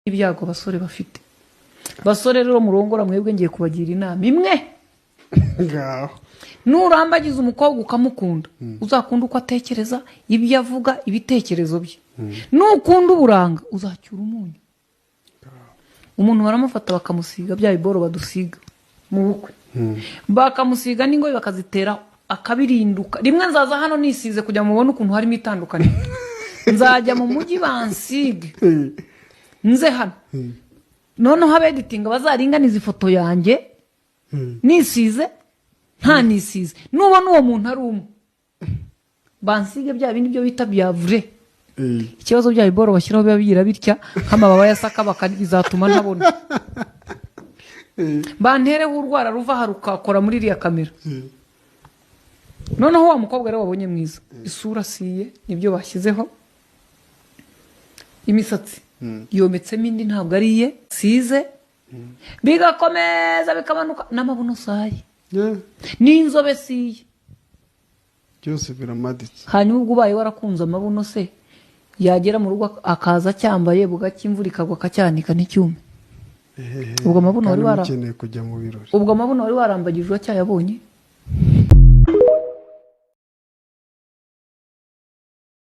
ibyago basore bafite. Basore rero murongora mwebwe ngiye kubagira inama imwe. Ngaho. Nurambagiza umukobwa ukamukunda, uzakunda uko atekereza, ibyo avuga, ibitekerezo bye. Nukunda uburanga, uzacyura umunyu. Umuntu baramufata bakamusiga bya biboro badusiga mu bukwe. Bakamusiga n'ingoyi bakazitera akabirinduka. Rimwe nzaza hano nisize kujya mubona ukuntu harimo itandukanye. Nzajya mu mujyi bansige. Nze hano. Noneho abeditinga bazaringaniza ifoto yanjye. Nisize nta nisize. Nubona uwo muntu ari umwe. Bansige bya bindi byo bita bya vrai. Ikibazo bya biboro bashyiraho biba bigira bitya nk'amababa yasaka bakabizatuma ntabona. Bantereho urwara ruva harukakora muri iriya kamera. Noneho wa mukobwa rero wabonye mwiza. Isura siye nibyo bashyizeho. Imisatsi yometsemo indi ntabwo ari iye. Size bigakomeza bikamanuka n'amabuno saye. N'inzobe siye. Byose biramaditse. Hanyuma ubwo ubaye warakunze amabuno se yagera mu rugo akaza cyambaye bugaki imvura ikagwa akacyanika n'icyuma. Ubwo amabuno wari kujya mu birori. Ubwo amabuno wari warambagijwe cyayabonye.